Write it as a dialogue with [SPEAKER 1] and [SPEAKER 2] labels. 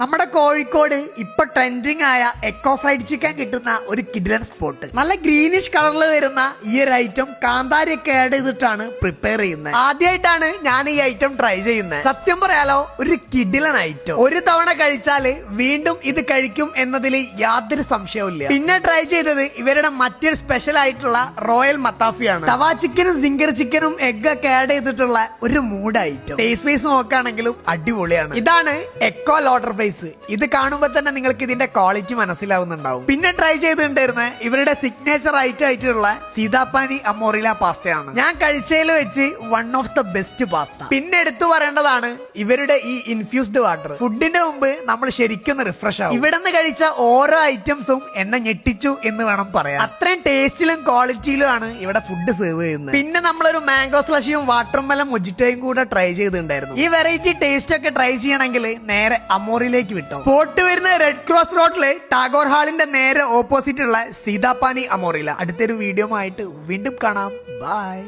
[SPEAKER 1] നമ്മുടെ കോഴിക്കോട് ഇപ്പൊ ട്രെൻഡിങ് ആയ എക്കോ ഫ്രൈഡ് ചിക്കൻ കിട്ടുന്ന ഒരു കിഡിലൻ സ്പോട്ട്. നല്ല ഗ്രീനിഷ് കളറിൽ വരുന്ന ഈ ഒരു ഐറ്റം കാന്താരി ഒക്കെ ആഡ് ചെയ്തിട്ടാണ് പ്രിപ്പയർ ചെയ്യുന്നത്. ആദ്യമായിട്ടാണ് ഞാൻ ഈ ഐറ്റം ട്രൈ ചെയ്യുന്നത്. സത്യം പറയാലോ, ഒരു കിഡിലൻ ഐറ്റം. ഒരു തവണ കഴിച്ചാല് വീണ്ടും ഇത് കഴിക്കും എന്നതിൽ യാതൊരു സംശയവും ഇല്ല. പിന്നെ ട്രൈ ചെയ്തത് ഇവരുടെ മറ്റൊരു സ്പെഷ്യൽ ആയിട്ടുള്ള റോയൽ മത്താഫിയാണ്. തവ ചിക്കനും സിംഗർ ചിക്കനും എഗ് ഒക്കെ ആഡ് ചെയ്തിട്ടുള്ള ഒരു മൂഡ് ഐറ്റം. ടേസ്റ്റ് വൈസ് നോക്കുകയാണെങ്കിലും അടിപൊളിയാണ്. ഇതാണ് എക്കോ ലോഡർ ഫേസ്. ഇത് കാണുമ്പോൾ തന്നെ നിങ്ങൾക്ക് ഇതിന്റെ ക്വാളിറ്റി മനസ്സിലാവുന്നുണ്ടാവും. പിന്നെ ട്രൈ ചെയ്തിട്ടുണ്ടായിരുന്ന ഇവരുടെ സിഗ്നേച്ചർ ഐറ്റം ആയിട്ടുള്ള സീതാപ്പാനി അമോറില പാസ്തയാണ്. ഞാൻ കഴിച്ചതിൽ വെച്ച് one of the best pasta. പിന്നെ എടുത്തു പറയേണ്ടതാണ് ഇവരുടെ ഈ ഇൻഫ്യൂസ്ഡ് വാട്ടർ. ഫുഡിന്റെ മുമ്പ് നമ്മൾ ശരിക്കും റിഫ്രഷ് ആവും. ഇവിടെ നിന്ന് കഴിച്ച ഓരോ ഐറ്റംസും എന്നെ ഞെട്ടിച്ചു എന്ന് വേണം പറയാൻ. അത്രയും ടേസ്റ്റിലും ക്വാളിറ്റിയിലുമാണ് ഇവിടെ ഫുഡ് സെർവ് ചെയ്യുന്നത്. പിന്നെ നമ്മളൊരു മാംഗോ സ്ലഷിയും വാട്ടർമെലൻ മൊജിറ്റോയും കൂടെ ട്രൈ ചെയ്തിട്ടുണ്ടായിരുന്നു. ഈ വെറൈറ്റി ടേസ്റ്റ് ഒക്കെ ട്രൈ ചെയ്യണമെങ്കിൽ നേരെ അമോറിലേക്ക് വിട്ടു. സ്പോട്ട് വരുന്ന റെഡ് ക്രോസ് റോഡിലെ ടാഗോർ ഹാളിന്റെ നേരെ ഓപ്പോസിറ്റ് ഉള്ള സീതാപ്പാനി അമോറില. അടുത്തൊരു വീഡിയോ ആയിട്ട് വീണ്ടും കാണാം. ബൈ.